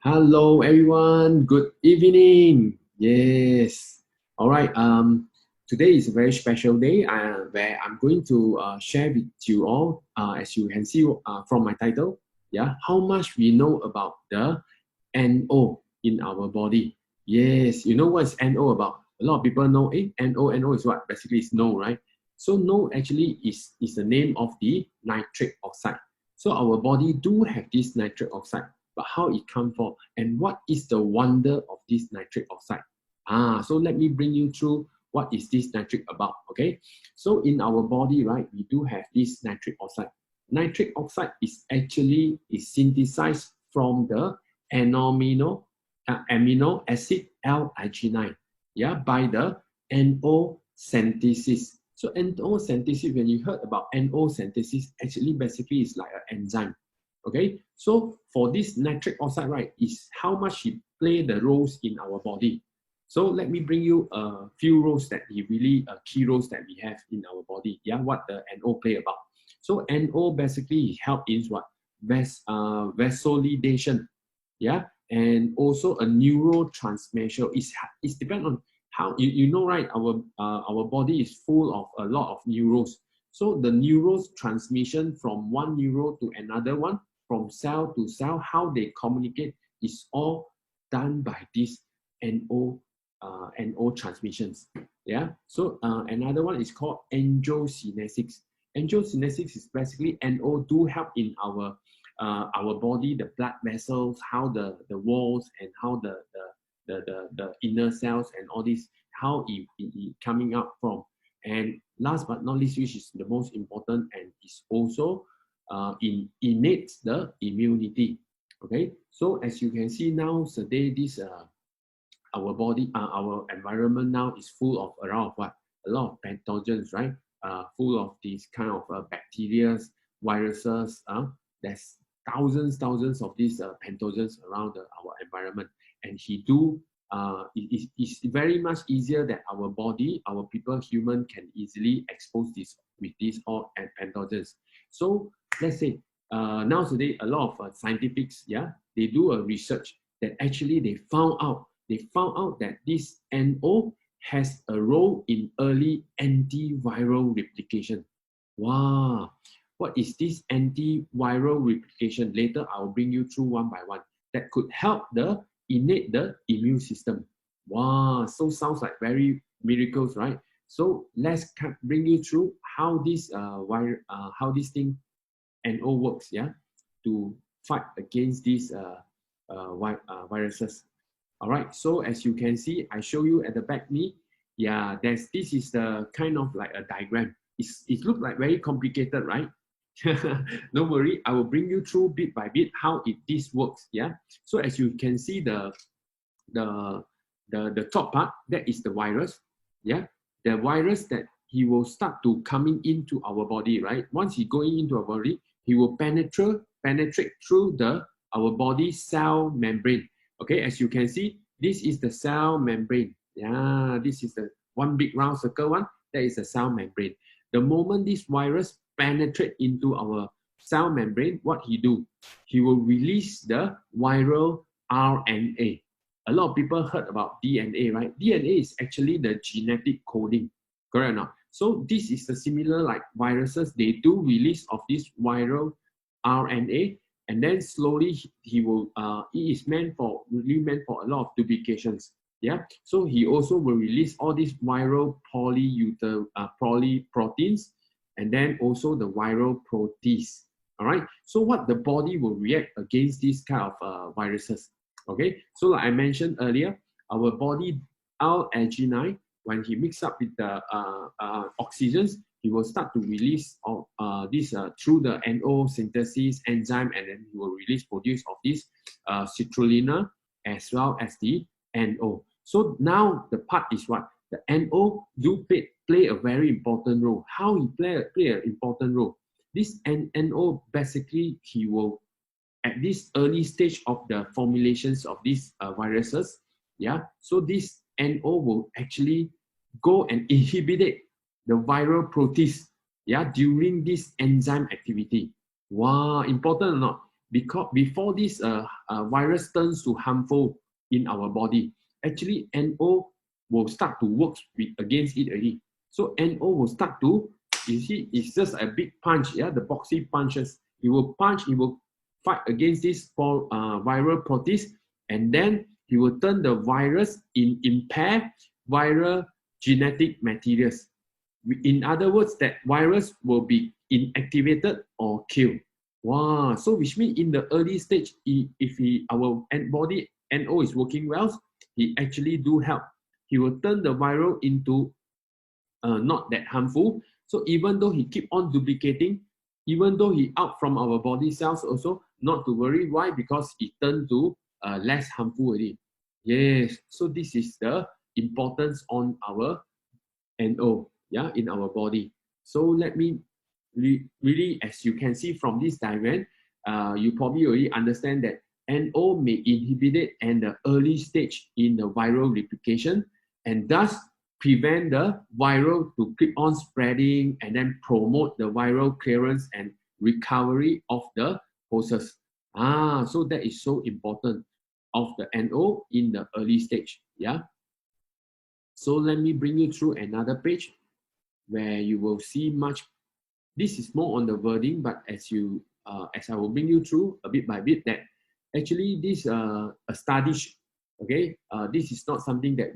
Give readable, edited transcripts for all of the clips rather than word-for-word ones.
Hello, everyone. Good evening. Yes. All right. Today is a very special day where I'm going to share with you all, as you can see from my title, yeah, how much we know about the NO in our body. Yes, you know what's NO about? A lot of people know, NO is what? Basically, it's no, right? So no actually is the name of the nitric oxide. So our body do have this nitric oxide, but how it come from and what is the wonder of this nitric oxide? So let me bring you through what is this nitric about, okay? So in our body, right, we do have this nitric oxide. Nitric oxide is actually synthesized from the amino acid L-arginine, yeah, by the NO synthesis. So NO synthesis, when you heard about NO synthesis, actually basically is like an enzyme. Okay, so for this nitric oxide, right, is how much it play the roles in our body. So let me bring you a few roles that he really key roles that we have in our body. Yeah, what the NO play about. So NO basically help in what vasodilation. Yeah, and also a neurotransmitter. It's depend on how you know, right? Our body is full of a lot of neurons. So the neurons transmission from one neuron to another one, from cell to cell, how they communicate is all done by this NO transmissions. Yeah. So another one is called angiosynthesis. Angiosynthesis is basically NO do help in our body, the blood vessels, how the walls and how the inner cells and all this, how it coming up from. And last but not least, which is the most important and is also innate the immunity. Okay, so as you can see now today, this our body, our environment now is full of around what, a lot of pathogens, right? Full of these kind of bacteria, viruses. There's thousands of these pathogens around our environment, and it's very much easier that our body, our people, human can easily expose this with these all pathogens. So let's say nowadays a lot of scientifics, yeah, they do a research that actually they found out that this NO has a role in early antiviral replication. Wow, what is this antiviral replication? Later, I'll bring you through one by one. That could help the immune system. Wow, so sounds like very miracles, right? So let's bring you through how this thing NO works, yeah, to fight against these viruses. All right, so as you can see, I show you at the back me. Yeah, this is the kind of like a diagram. It looks like very complicated, right? Don't worry, I will bring you through bit by bit how this works. Yeah. So as you can see, the the top part, that is the virus. Yeah. The virus that he will start to coming into our body, right? Once he going into our body, he will penetrate through our body cell membrane. Okay, as you can see, this is the cell membrane. Yeah, this is the one big round circle one. That is the cell membrane. The moment this virus penetrate into our cell membrane, what he do? He will release the viral RNA. A lot of people heard about DNA, right? DNA is actually the genetic coding, correct or not? So this is the similar like viruses. They do release of this viral RNA, and then slowly he will it is really meant for a lot of duplications. Yeah, so he also will release all these viral polyproteins, and then also the viral protease. All right, so what the body will react against these kind of viruses. Okay, so like I mentioned earlier, our body L-arginine, when he mix up with the oxygens, he will start to release this through the NO synthesis enzyme, and then he will produce of this citrulline as well as the NO. So now the part is what? The NO do play a very important role. How he play an important role? This NO basically he will, at this early stage of the formulations of these viruses, yeah, so this NO will actually go and inhibit the viral protease, yeah, during this enzyme activity. Wow, important or not? because before this virus turns to harmful in our body, actually NO will start to work against it already. So NO will start to, you see, it's just a big punch, yeah, the boxy punches. He will punch, he will fight against this viral protease, and then he will turn the virus in impair viral genetic materials. In other words, that virus will be inactivated or killed. Wow, so which means in the early stage, if our body NO is working well, he actually do help. He will turn the viral into not that harmful. So even though he keep on duplicating, even though he out from our body cells also, not to worry. Why? Because it turned to less harmful already. Yes, so this is the importance on our NO, yeah, in our body. So let me really, as you can see from this diagram, you probably already understand that NO may inhibit it in the early stage in the viral replication, and thus prevent the viral to keep on spreading and then promote the viral clearance and recovery of the hosts. So that is so important of the NO in the early stage. Yeah. So let me bring you through another page where you will see much. This is more on the wording, but as I will bring you through a bit by bit, that actually this a study, okay, this is not something that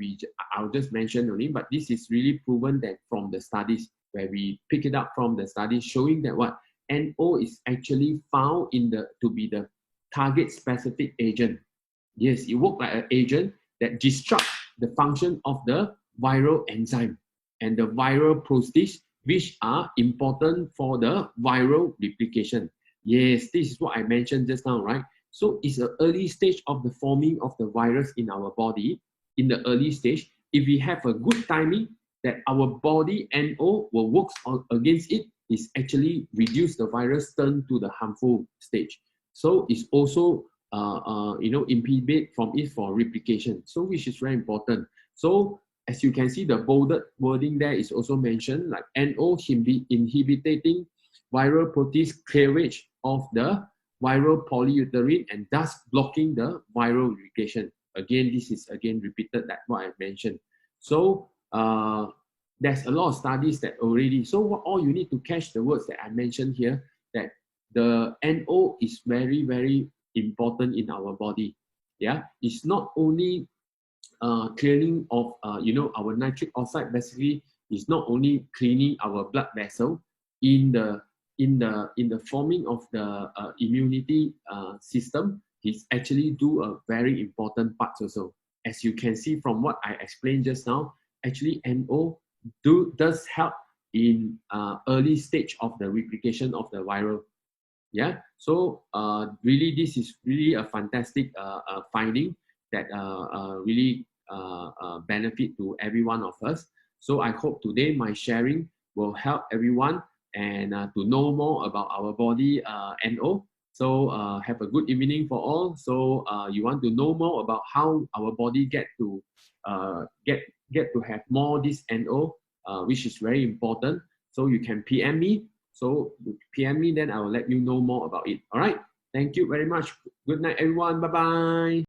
I'll just mention only, but this is really proven that from the studies where we pick it up from the studies showing that what NO is actually found in to be the target specific agent. Yes, it works like an agent that disrupts the function of the viral enzyme and the viral protease, which are important for the viral replication. Yes, this is what I mentioned just now, right? So it's an early stage of the forming of the virus in our body. In the early stage, if we have a good timing, that our body NO will work against it, is actually reduce the virus turn to the harmful stage. So it's also inhibit from it for replication. So which is very important. So as you can see, the bolded wording there is also mentioned, like NO inhibiting viral protease cleavage of the viral polyuterine and thus blocking the viral replication. Again, this is again repeated that what I mentioned. So there's a lot of studies that already, so what all you need to catch the words that I mentioned here, that the NO is very, very important in our body. Yeah, it's not only cleaning of our nitric oxide. Basically, is not only cleaning our blood vessel in the forming of the immunity system. It's actually do a very important part also. As you can see from what I explained just now, actually NO does help in early stage of the replication of the viral. Yeah, so really this is really a fantastic finding that really benefit to every one of us. So I hope today my sharing will help everyone and to know more about our body NO. So have a good evening for all. So you want to know more about how our body get to have more this NO, which is very important. So you can PM me. So you PM me, then I will let you know more about it. All right. Thank you very much. Good night, everyone. Bye-bye.